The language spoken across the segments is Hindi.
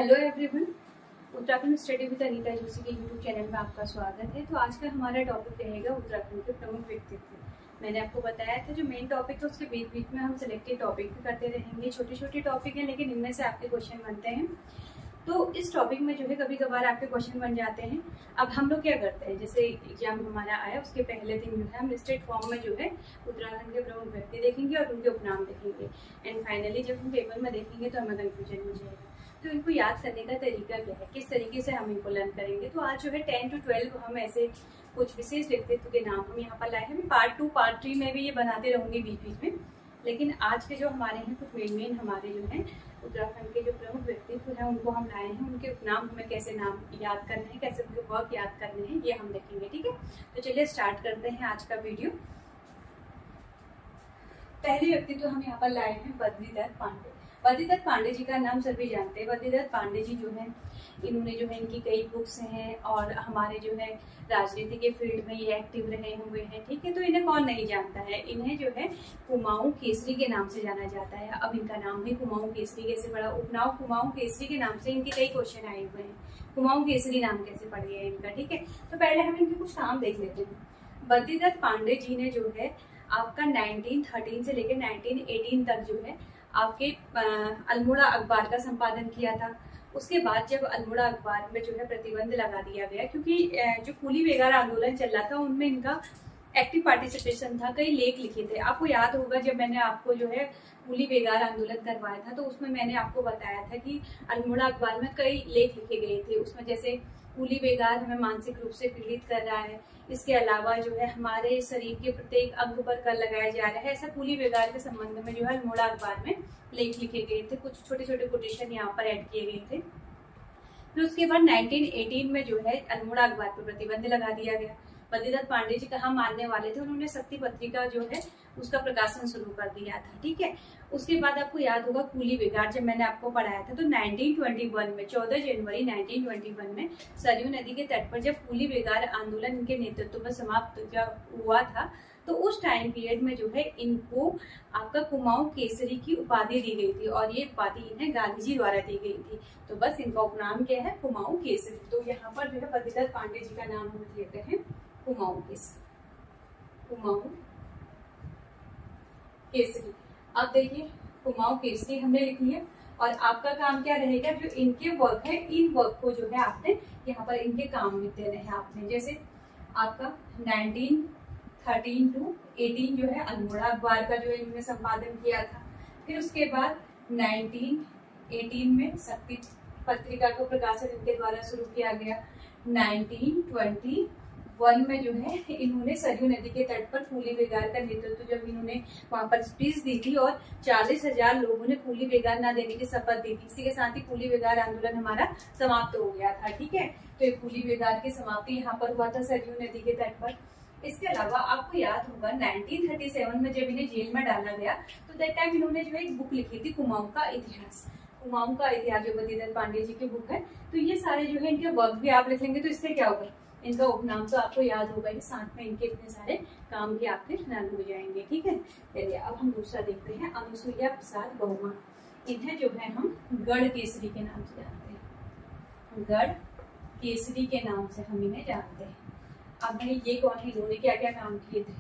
Hello everyone, Uttarakhand study with Anita Joshi के यूट्यूब चैनल में आपका स्वागत है। तो आज का हमारा टॉपिक रहेगा उत्तराखंड के प्रमुख व्यक्तित्व। मैंने आपको बताया था जो मेन टॉपिक है उसके बीच बीच में हम सिलेक्टेड टॉपिक भी करते रहेंगे। छोटे छोटे टॉपिक हैं लेकिन इनमें से आपके क्वेश्चन बनते हैं। तो इस टॉपिक में जो है कभी कभार आपके क्वेश्चन बन जाते हैं। अब हम लोग क्या करते हैं, जैसे एग्जाम हमारा आया उसके पहले दिन जो है हम लिस्टेड फॉर्म में जो है उत्तराखंड के प्रमुख व्यक्ति देखेंगे और उनके उपनाम देखेंगे। एंड फाइनली जब हम पेपर में देखेंगे तो हमें कंफ्यूजन हो जाएगा। तो इनको याद करने का तरीका क्या है, किस तरीके से हम इनको लर्न करेंगे। तो आज जो है 10 to 12 हम ऐसे कुछ विशेष व्यक्तित्व के नाम हम यहाँ पर लाए हैं। पार्ट 2 पार्ट 3 में भी ये बनाते रहूंगी बीच बीच में, लेकिन आज के जो हमारे हैं कुछ मेन हमारे जो हैं उत्तराखंड के जो प्रमुख व्यक्तित्व हैं उनको हम लाए हैं। उनके उपनाम हमें कैसे नाम याद करने हैं, कैसे उनके वर्क याद करने हैं, ये हम देखेंगे। ठीक है, तो चलिए स्टार्ट करते हैं आज का वीडियो। पहले व्यक्तित्व हम यहाँ पर लाए हैं बद्रीदत्त पांडे। बद्रीदत्त पांडे जी का नाम सभी जानते हैं। बद्रीदत्त पांडे जी जो है इन्होंने जो है इनकी कई बुक्स हैं और हमारे जो है राजनीति के फील्ड में ये एक्टिव रहे हुए हैं। ठीक है, तो इन्हें कौन नहीं जानता है। इन्हें जो है कुमाऊं केसरी के नाम से जाना जाता है। अब इनका नाम है कुमाऊं केसरी कैसे पड़ा, उपनाम कुमाऊं केसरी के नाम से इनके कई क्वेश्चन आए हुए हैं। कुमाऊं केसरी नाम कैसे पड़ गया इनका। ठीक है, तो पहले हम इनके कुछ नाम देख लेते हैं। बद्रीदत्त पांडे जी ने जो है आपका 1913 से लेकर 1918 तक जो है आपके अल्मोड़ा अखबार का संपादन किया था। उसके बाद जब अल्मोड़ा अखबार में जो है प्रतिबंध लगा दिया गया, क्योंकि जो कूली बेगार आंदोलन चल रहा था उनमें इनका एक्टिव पार्टिसिपेशन था। कई लेख लिखे थे। आपको याद होगा जब मैंने आपको जो है कूली बेगार आंदोलन करवाया था तो उसमें मैंने आपको बताया था कि अल्मोड़ा अखबार में कई लेख लिखे गए थे। उसमें जैसे कूली बेगार हमें मानसिक रूप से पीड़ित कर रहा है, इसके अलावा जो है हमारे शरीर के प्रत्येक अंग पर कर लगाया जा रहा है, ऐसा कूली बेगार के संबंध में जो है अल्मोड़ा अखबार में लेख लिखे गए थे। कुछ छोटे छोटे कोटेशन यहाँ पर ऐड किए गए थे। फिर उसके बाद 1918 में जो है अल्मोड़ा अखबार पर प्रतिबंध लगा दिया गया। बद्रीदत्त पांडे जी कहाँ मानने वाले थे, उन्होंने शक्ति पत्रिका जो है उसका प्रकाशन शुरू कर दिया था। ठीक है, उसके बाद आपको याद होगा कूली बेगार जब मैंने आपको पढ़ाया था तो 1921 में 14 जनवरी 1921 में सरयू नदी के तट पर जब कूली बेगार आंदोलन इनके नेतृत्व में समाप्त हुआ था तो उस टाइम पीरियड में जो है इनको आपका कुमाऊं केसरी की उपाधि दी गई थी और ये उपाधि इन्हें गांधी जी द्वारा दी गई थी। तो बस इनका उपनाम क्या है, कुमाऊं केसरी। तो यहाँ पर जो है बद्रीदत्त पांडे जी का नाम हम लेते हैं कुमाऊं केसरी। कुमाऊं केसरी। अब देखिए कुमाऊं केसरी हमने लिख लिया और आपका काम क्या रहेगा, जो इनके वर्क है इन वर्क को जो है आपने यहाँ पर इनके काम लिख देने हैं आपने। जैसे आपका 1913 to 18 जो है अल्मोड़ा अखबार का जो इन्होंने संपादन किया था। फिर उसके बाद 1918 में शक्ति पत्रिका को प्रकाशन इनके द्वारा शुरू किया गया। 1921 में जो है इन्होंने सरयू नदी के तट पर कूली बेगार का नेतृत्व जब इन्होंने वहां पर स्पीच दी थी और 40,000 लोगों ने कूली बेगार ना देने की शपथ दी थी। इसी के साथ ही कूली बेगार आंदोलन हमारा समाप्त हो गया था। ठीक है, तो ये कूली बेगार की समाप्ति यहाँ पर हुआ था सरयू नदी के तट पर। इसके अलावा आपको याद होगा 1937 में जब इन्हें जेल में डाला गया तो दैट टाइम इन्होंने जो है एक बुक लिखी थी कुमाऊं का इतिहास। कुमाऊं का इतिहास जो बद्रीदत्त पांडे जी की बुक है। तो ये सारे जो है इनके वर्क भी आप लिख लेंगे तो इससे क्या होगा, इनका उपनाम तो आपको याद होगा ही, साथ में इनके इतने सारे काम भी आपके लर्न हो जाएंगे। ठीक है, चलिए अब हम दूसरा देखते हैं अनुसुईया प्रसाद बहुगुणा। इन्हें जो है हम गढ़ केसरी के नाम से जानते हैं। गढ़ केसरी के नाम से हम इन्हें जानते हैं। अब भाई ये कौन है, इन्होंने क्या क्या काम किए थे।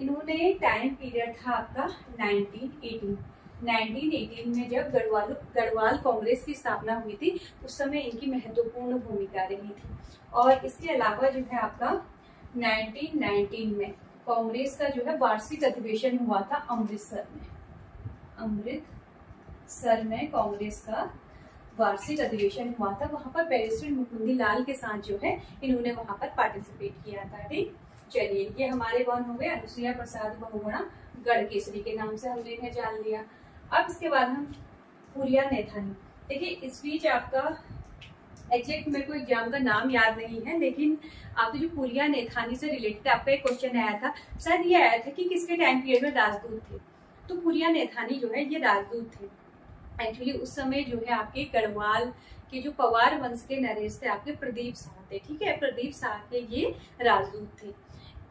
इन्होंने टाइम पीरियड था आपका 1918 में जब गढ़वाल कांग्रेस की स्थापना हुई थी उस समय इनकी महत्वपूर्ण भूमिका रही थी। और इसके अलावा जो है आपका 1919 में कांग्रेस का जो है वार्षिक अधिवेशन हुआ था अमृतसर में कांग्रेस का वार्षिक अधिवेशन हुआ था। वहां पर बैरिस्टर मुकुंदी लाल के साथ जो है इन्होंने वहां पर पार्टिसिपेट किया था। ठीक, चलिए ये हमारे कौन हो गए, अनुसुईया प्रसाद बहुगुणा गढ़ केसरी के नाम से हमने इन्हें जान लिया। अब इसके बाद हम पुरिया नैथानी। देखिए इस बीच आपका एग्जैक्ट मेरे को एग्जाम का नाम याद नहीं है, लेकिन आपके जो पुरिया नैथानी से रिलेटेड आपका एक क्वेश्चन आया था, शायद ये आया था कि किसके टाइम पीरियड में राजदूत थे। तो पुरिया नैथानी जो है ये राजदूत थे। एक्चुअली उस समय जो है आपके गढ़वाल के जो पवार वंश के नरेश थे आपके प्रदीप शाह थे। ठीक है, प्रदीप शाह के ये राजदूत थे।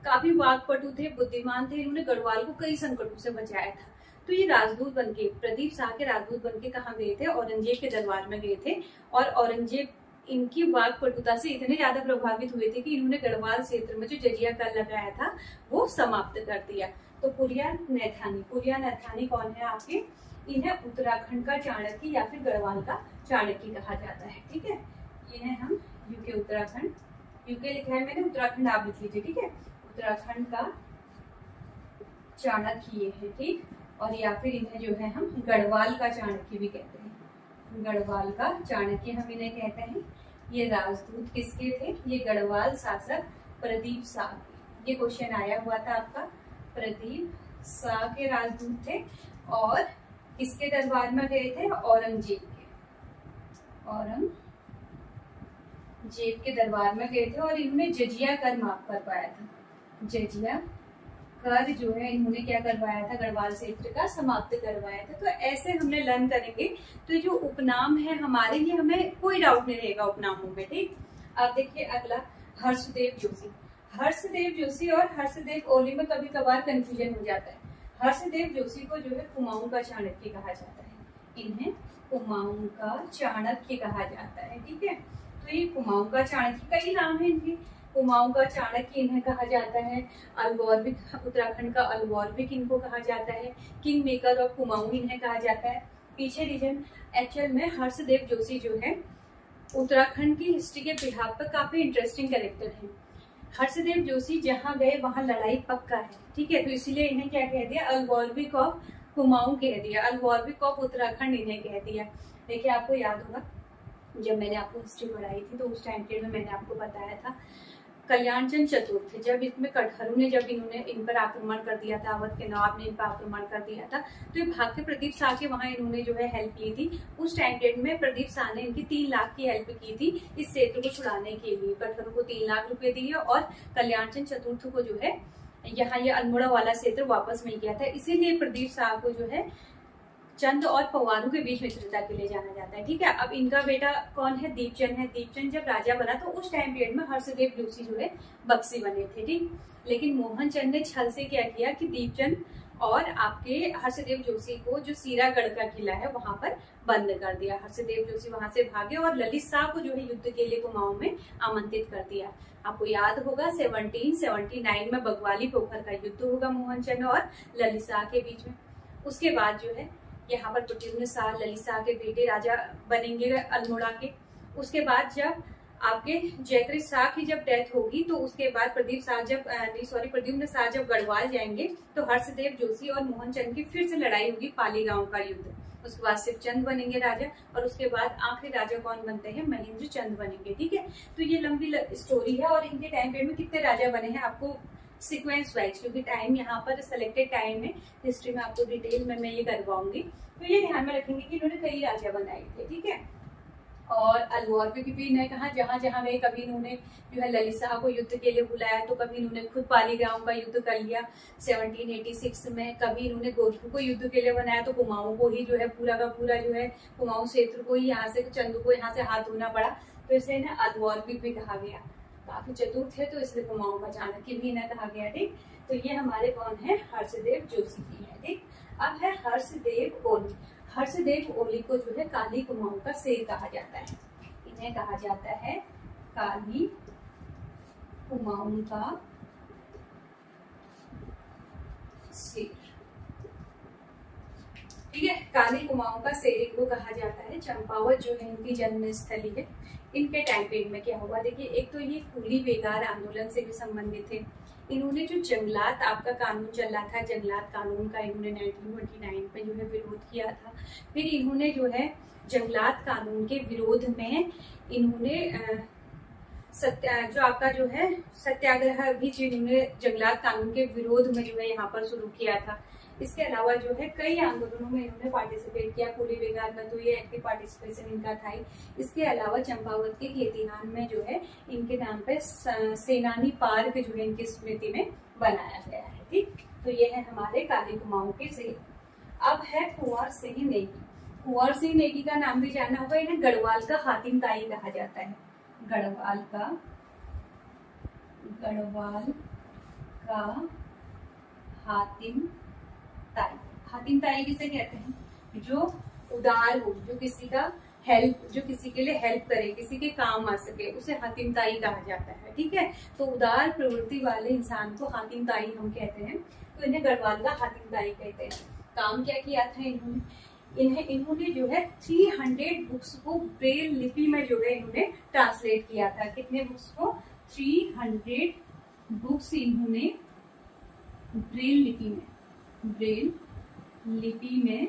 काफी वाकपटु थे, बुद्धिमान थे। इन्होंने गढ़वाल को कई संकटों से बचाया था। तो ये राजदूत बनके, प्रदीप शाह के राजदूत बनके कहाँ गए थे, औरंगजेब के दरबार में गए थे। और औरंगजेब इनकी वाक पटुता से इतने ज्यादा प्रभावित हुए थे कि इन्होंने गढ़वाल क्षेत्र में जो जजिया कर लगाया था वो समाप्त कर दिया। तो पुरिया नैथानी कौन है आपके, इन्हें उत्तराखंड का चाणक्य या फिर गढ़वाल का चाणक्य कहा जाता है। ठीक है, इन्हें हम यूके उत्तराखंड, यूके लिखा है मैंने, उत्तराखंड आप लिख लीजिए। ठीक है, उत्तराखंड का चाणक्य ये है। ठीक, और या फिर इन्हें जो है हम गढ़वाल का चाणक्य भी कहते हैं, गढ़वाल का चाणक्य हम इन्हें कहते हैं। ये राजदूत किसके थे, ये गढ़वाल शासक प्रदीप शाह के, ये क्वेश्चन आया हुआ था आपका, प्रदीप शाह के राजदूत थे और किसके दरबार में गए थे, औरंगजेब के दरबार में गए थे और इन्होंने जजिया कर माफ करवाया था, जजिया कर जो है इन्होंने क्या करवाया था, गढ़वाल क्षेत्र का समाप्त करवाया था। तो ऐसे हमने लर्न करेंगे। तो ये जो उपनाम है हमारे, ये हमें कोई डाउट नहीं रहेगा उपनामों में। ठीक, अब देखिए अगला, हर्षदेव जोशी। हर्षदेव जोशी और हर्षदेव ओली में कभी कभार कंफ्यूजन हो जाता है। हर्षदेव जोशी को जो है कुमाऊं का चाणक्य कहा जाता है, इन्हें कुमाऊं का चाणक्य कहा जाता है। ठीक है, तो ये कुमाऊं का चाणक्य, कई नाम है इनके, कुमाऊं का चाणक्य इन्हें कहा जाता है, अलवॉरविक, उत्तराखंड का अलवॉरविक इनको कहा जाता है, किंग मेकर ऑफ कुमाऊं इन्हें कहा जाता है। पीछे रीजन एक्चुअल में हर्षदेव जोशी जो है उत्तराखंड की हिस्ट्री के बिहार पर काफी इंटरेस्टिंग कैरेक्टर है। हर्षदेव जोशी जहाँ गए वहां लड़ाई पक्का है। ठीक है, तो इसीलिए इन्हें क्या कह दिया, अलवॉरविक ऑफ कुमाऊं कह दिया, अलवॉरविक ऑफ उत्तराखंड इन्हें कह दिया। देखिए आपको याद होगा जब मैंने आपको हिस्ट्री पढ़ाई थी तो उस टाइम पीरियड में मैंने आपको बताया था कल्याण चंद चतुर्थ, जब इसमें कटहरू ने जब इन्होंने इन पर आक्रमण कर दिया था, अवध के नवाब ने इन पर आक्रमण कर दिया था, तो ये भाग के प्रदीप शाह के वहां इन्होंने जो है हेल्प ली थी। उस टाइम पीरियड में प्रदीप शाह ने इनकी 3 लाख की हेल्प की थी इस क्षेत्र को छुड़ाने के लिए। कटहरू को 3 लाख रुपए दिए और कल्याण चंद चतुर्थ को जो है यहाँ ये अल्मोड़ा वाला क्षेत्र वापस मिल गया था। इसीलिए प्रदीप शाह को जो है चंद और पवारों के बीच मित्रता के लिए जाना जाता है। ठीक है, अब इनका बेटा कौन है, दीपचंद है। दीपचंद जब राजा बना तो उस टाइम पीरियड में हर्षदेव जोशी जो है बक्सी बने थे। ठीक, लेकिन मोहन चंद ने छल से क्या किया कि दीपचंद और आपके हर्षदेव जोशी को जो सीरागढ़ का किला है वहां पर बंद कर दिया। हर्षदेव जोशी वहां से भागे और ललित शाह को जो है युद्ध के लिए कुमाऊं में आमंत्रित कर दिया। आपको याद होगा 1779 में बगवाली पोखर का युद्ध होगा मोहन चंद और ललित शाह के बीच में। उसके बाद जो है यहाँ पर प्रद्युम्न शाह ललित शाह के बेटे राजा बनेंगे अल्मोड़ा के। उसके बाद जब आपके जयकृत शाह की जब डेथ होगी तो उसके बाद प्रद्युम्न शाह जब गढ़वाल जाएंगे तो हर्षदेव जोशी और मोहन चंद की फिर से लड़ाई होगी, पाली गांव का युद्ध। उसके बाद शिवचंद बनेंगे राजा और उसके बाद आखिरी राजा कौन बनते हैं, महेंद्र चंद बनेंगे। ठीक है, तो ये लंबी स्टोरी है और इनके टाइम पीरियड में कितने राजा बने हैं आपको सीक्वेंस वाइज, क्योंकि टाइम यहाँ पर सिलेक्टेड टाइम है, हिस्ट्री में आपको डिटेल में मैं ये करवाऊंगी। तो ये ध्यान में रखेंगे कि इन्होंने कई राजा बनाए थे। ठीक है, और अलवॉरविक भी ने कहा जहां जहां गए, कभी इन्होंने जो है ललित शाह को युद्ध के लिए बुलाया तो कभी इन्होंने खुद पाली गांव का युद्ध कर लिया 1786 में, कभी इन्होंने गोरखपुर को युद्ध के लिए बनाया तो कुमाऊं को ही जो है पूरा का पूरा जो है कुमाऊं क्षेत्र को ही यहाँ से चंदू को यहाँ से हाथ धोना पड़ा, तो इसलिए इन्हें अलवॉरविक भी कहा गया। काफी चतुर थे तो इसलिए कुमाऊं का चाणक्य भी इन्हें कहा गया। ठीक, तो ये हमारे कौन है, हर्षदेव जोशी की है। ठीक, अब है हर्षदेव ओली। हर्षदेव ओली को जो है काली कुमाऊं का शेर कहा जाता है, इन्हें कहा जाता है काली कुमाऊं का शेर। ठीक है, काली कुमाऊं का शेर इनको कहा जाता है। चंपावत जो है इनकी जन्म स्थली है। इनके टाइम पीरियड में क्या हुआ, देखिए एक तो ये कूली बेगार आंदोलन से भी संबंधित थे। इन्होंने जो जंगलात आपका कानून चला था, जंगलात कानून का इन्होंने 1929 में जो है विरोध किया था। फिर इन्होंने जो है जंगलात कानून के विरोध में इन्होंने जो आपका जो है सत्याग्रह भी जो इन्होंने जंगलात कानून के विरोध में जो है यहाँ पर शुरू किया था। इसके अलावा जो है कई आंदोलनों में इन्होंने पार्टिसिपेट किया। कूली बेगार में तो ये एक्टिव पार्टिसिपेशन इनका था ही। इसके अलावा चंपावत के खेतीहान में जो है इनके नाम पे सेनानी पार्क जो है इनकी स्मृति में बनाया गया है। ठीक, तो ये है हमारे काली कुमाऊं के शेर। अब है कुंवर सिंह नेगी। कुंवर सिंह नेगी का नाम भी जाना होगा, इन्हें गढ़वाल का हातिम ताई कहा जाता है। गढ़वाल का हातिम हातिमताई किसे कहते हैं? जो उदार हो, जो किसी का हेल्प, जो किसी के लिए हेल्प करे, किसी के काम आ सके, उसे हातिमताई कहा जाता है। ठीक है, तो उदार प्रवृत्ति वाले इंसान को हातिमताई हम कहते हैं। तो इन्हें गढ़वाल का हातिमताई कहते हैं। काम क्या किया था इन्होंने जो है 300 बुक्स को ब्रेल लिपि में जो है इन्होंने ट्रांसलेट किया था। कितने बुक्स को? 300 बुक्स इन्होंने ब्रेल लिपि में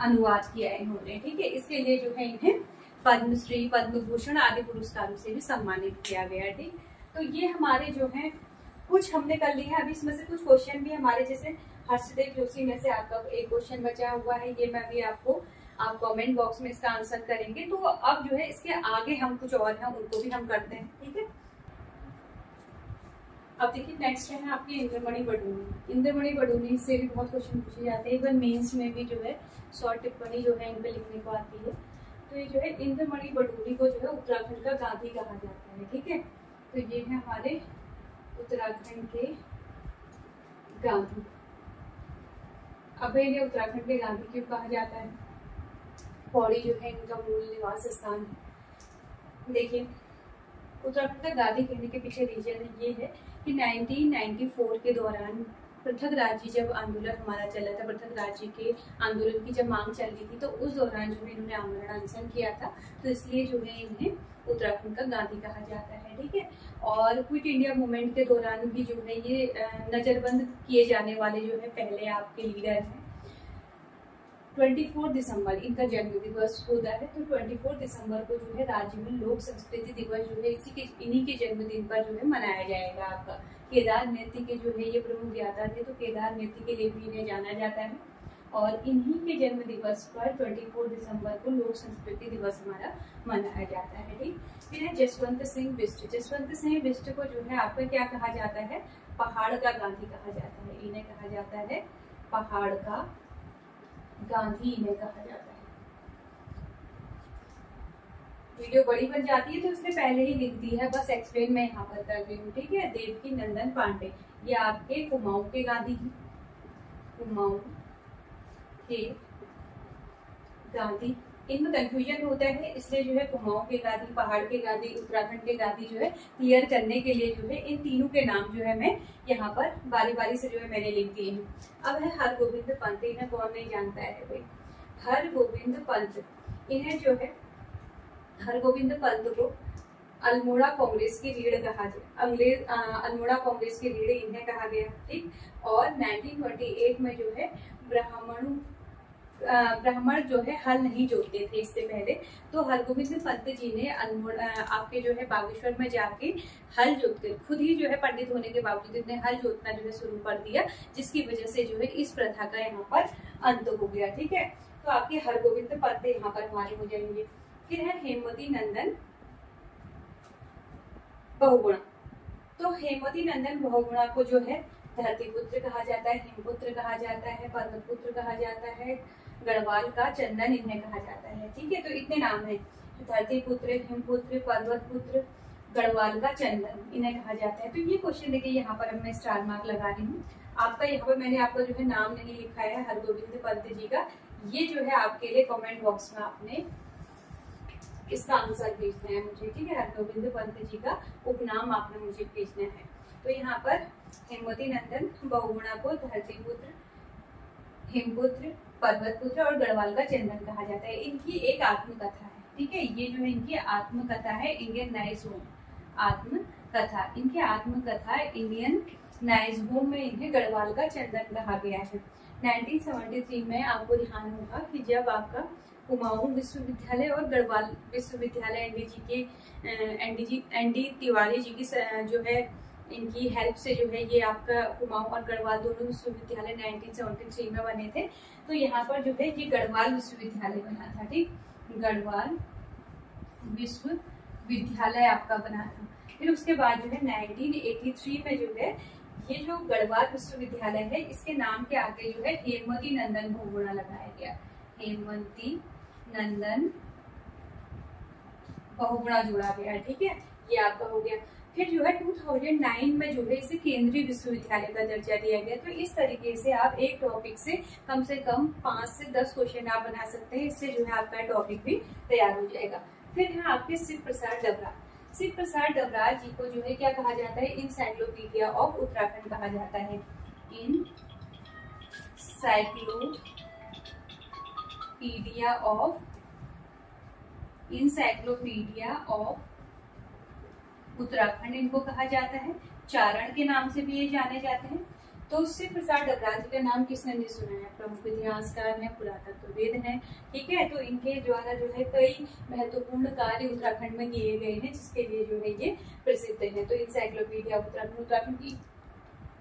अनुवाद किया है इन्होंने। ठीक है, इसके लिए जो है इन्हें पद्मश्री, पद्म भूषण आदि पुरस्कारों से भी सम्मानित किया गया है। ठीक, तो ये हमारे जो है कुछ हमने कर लिया है। अभी इसमें से कुछ क्वेश्चन भी हमारे, जैसे हर्षदेव जोशी में से आपका एक क्वेश्चन बचा हुआ है, ये मैं भी आप कमेंट बॉक्स में इसका आंसर करेंगे। तो अब जो है इसके आगे हम कुछ और हैं उनको भी हम करते हैं। ठीक है, अब देखिए नेक्स्ट है आपकी इंद्रमणि बडूनी। इंद्रमणि बडूनी से भी बहुत क्वेश्चन पूछे जाते हैं, इवन मेंस में भी जो है शॉर्ट टिप्पणी जो है इन पे लिखने को आती है। तो ये जो है इंद्रमणि बडूनी को जो है उत्तराखंड का गांधी कहा जाता है। ठीक है, तो ये है हमारे उत्तराखंड के गांधी। अब इन्हें उत्तराखंड के गांधी क्यों कहा जाता है? पौड़ी जो है इनका मूल निवास स्थान है। देखिए, उत्तराखंड का गांधी कहने के पीछे रीजन ये है कि 1994 के दौरान पृथक राज्य जब आंदोलन हमारा चला था, पृथक राज्य के आंदोलन की जब मांग चल रही थी, तो उस दौरान जो है इन्होंने आमरण अनशन किया था। तो इसलिए जो है इन्हें उत्तराखंड का गांधी कहा जाता है। ठीक है, और क्विट इंडिया मूवमेंट के दौरान भी जो है ये नजरबंद किए जाने वाले जो है पहले आपके लीडर हैं। 24 दिसंबर इनका जन्म दिवस होता है। तो 24 दिसंबर को जो है राज्य में लोक संस्कृति दिवस जो है इन्हीं के जन्मदिन पर जो है मनाया जाएगा। आपका केदार नृत्य के जो है ये प्रमुख ज्ञाता थे, तो केदार नृत्य के लिए भी इन्हें जाना जाता है। और इन्हीं के जन्म दिवस पर 24 दिसंबर को लोक संस्कृति दिवस हमारा मनाया जाता है। ठीक, फिर है जसवंत सिंह बिष्ट। जसवंत सिंह बिष्ट को जो है आपका क्या कहा जाता है? पहाड़ का गांधी कहा जाता है। इन्हें कहा जाता है पहाड़ का गांधी, इन्हें कहा जाता है। वीडियो बड़ी बन जाती है तो उसने पहले ही लिख दी है, बस एक्सप्लेन मैं यहाँ पर कर रही हूँ। ठीक है, देवकी नंदन पांडे ये आपके कुमाऊं के गांधी हैं। कुमाऊं के गांधी, इनमें कंफ्यूजन होता है, इसलिए जो है कुमाऊं के गांधी, पहाड़ के गांधी, उत्तराखंड के गांधी जो है क्लियर करने के लिए जो है इन तीनों के नाम जो है मैं यहाँ पर बारी बारी से जो है मैंने लिख दिए हैं। अब है हरगोविंद पंत। इन्हें कौन नहीं जानता है भाई? हरगोविंद पंत, इन्हें जो है हरगोविंद पंत को अल्मोड़ा कांग्रेस की रीढ़ कहा गया। अल्मोड़ा कांग्रेस की रीढ़ इन्हें कहा गया। ठीक, और 1928 में जो है ब्राह्मण जो है हल नहीं जोतते थे इससे पहले, तो हरगोविंद पंत जी ने आपके जो है बागेश्वर में जाके हल जोतकर खुद ही जो है पंडित होने के बावजूद इन्हें हल जोतना जो है शुरू कर दिया, जिसकी वजह से जो है इस प्रथा का यहाँ पर अंत हो गया। ठीक है, तो आपके हरगोविंद पंत यहाँ पर हमारे हो जाएंगे। फिर है हेमवती नंदन बहुगुणा। तो हेमवती नंदन बहुगुणा को जो है धरती पुत्र कहा जाता है, हिमपुत्र कहा जाता है, पर्वत पुत्र कहा जाता है, गढ़वाल का चंदन इन्हें कहा जाता है। ठीक है, तो इतने नाम है, धरती पुत्र, हिमपुत्र, पर्वत पुत्र, गढ़वाल का चंदन इन्हें कहा जाता है। तो ये क्वेश्चन देखिए यहाँ पर मैं स्टार मार्क लगा रही हूँ। आपका यहाँ पर मैंने आपका जो है नाम नहीं लिखा है हरगोविंद पंत जी का, ये जो है आपके लिए कमेंट बॉक्स में आपने इसका आंसर भेजना है मुझे। ठीक है, हरगोविंद पंत जी का उपनाम आपने मुझे भेजना है। तो यहाँ पर हेमवती नंदन बहुगुणा को धरती पुत्र, हिमपुत्र, पर्वत पुत्र और गढ़वाल का चंदन कहा जाता है। इनकी एक आत्मकथा है। ठीक है, ये जो है इनकी आत्मकथा है इंडियन नाइज होम। आत्मकथा, इनकी आत्मकथा इंडियन नाइज होम में इन्हें गढ़वाल का चंदन कहा गया है। 1973 में आपको ध्यान होगा कि जब आपका कुमाऊं विश्वविद्यालय और गढ़वाल विश्वविद्यालय एनडी तिवारी जी की जो है इनकी हेल्प से जो है ये आपका कुमाऊं और गढ़वाल दोनों विश्वविद्यालय 1973 में बने थे। तो यहाँ पर जो है ये गढ़वाल विश्वविद्यालय बना था। ठीक, गढ़वाल विश्वविद्यालय आपका बना था। फिर उसके बाद जो है 1983 में जो है ये जो गढ़वाल विश्वविद्यालय है इसके नाम के आगे जो है हेमवती नंदन बहुगुणा लगाया गया। हेमवती नंदन बहुगुणा जोड़ा गया। ठीक है, ये आपका हो गया। फिर जो है 2009 में जो है इसे केंद्रीय विश्वविद्यालय का दर्जा दिया गया। तो इस तरीके से आप एक टॉपिक से कम 5 से 10 क्वेश्चन आप बना सकते हैं। इससे जो है आपका टॉपिक भी तैयार हो जाएगा। फिर है आपके शिव प्रसाद डबरा। शिव प्रसाद डबरा जी को जो है क्या कहा जाता है, इंसाइक्लोपीडिया ऑफ उत्तराखंड कहा जाता है। इंसाइक्लोपीडिया ऑफ उत्तराखंड इनको कहा जाता है। चारण के नाम से भी ये जाने जाते हैं। तो शिव प्रसाद डबरा जी का नाम किसने नहीं सुना है? प्रमुख इतिहासकार हैं, पुरातत्वविद हैं, ठीक है। तो इनके द्वारा जो है कई महत्वपूर्ण कार्य उत्तराखंड में किए गए हैं, जिसके लिए जो है ये प्रसिद्ध है। तो इंसाइक्लोपीडिया उत्तराखंड की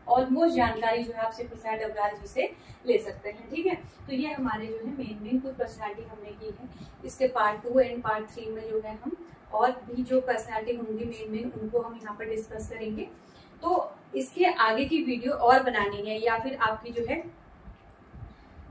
ऑलमोस्ट जानकारी जो है आप शिव प्रसाद डबरा जी से ले सकते हैं, ठीक है। तो ये हमारे जो है मेन कुछ पर्सनालिटी हमने की है। इसके पार्ट 2 एंड पार्ट 3 में जो है हम और भी जो पर्सनालिटी होंगी मेन उनको हम यहाँ पर डिस्कस करेंगे। तो इसके आगे की वीडियो और बनानी है, या फिर आपकी जो है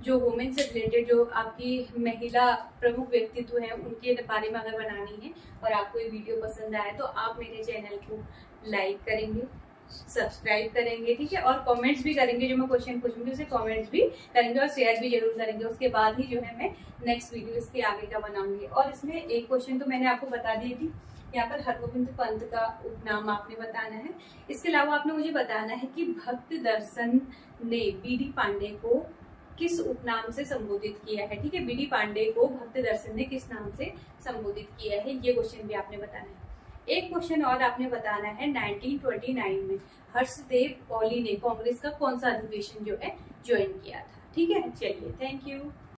जो वुमेन से रिलेटेड जो आपकी महिला प्रमुख व्यक्तित्व है उनके बारे में अगर बनानी है और आपको ये वीडियो पसंद आए तो आप मेरे चैनल को लाइक करेंगे, सब्सक्राइब करेंगे, ठीक है। और कमेंट्स भी करेंगे, जो मैं क्वेश्चन पूछूंगी उसे कमेंट्स भी करेंगे और शेयर भी जरूर करेंगे। उसके बाद ही जो है मैं नेक्स्ट वीडियो इसके आगे का बनाऊंगी। और इसमें एक क्वेश्चन तो मैंने आपको बता दी थी, यहाँ पर हरगोविंद पंत का उपनाम आपने बताना है। इसके अलावा आपने मुझे बताना है कि भक्त दर्शन ने बीडी पांडे को किस उपनाम से संबोधित किया है, ठीक है। बीडी पांडे को भक्त दर्शन ने किस नाम से संबोधित किया है, ये क्वेश्चन भी आपने बताना है। एक क्वेश्चन और आपने बताना है 1929 में हर्षदेव औली ने कांग्रेस का कौन सा अधिवेशन जो है ज्वाइन किया था, ठीक है। चलिए, थैंक यू।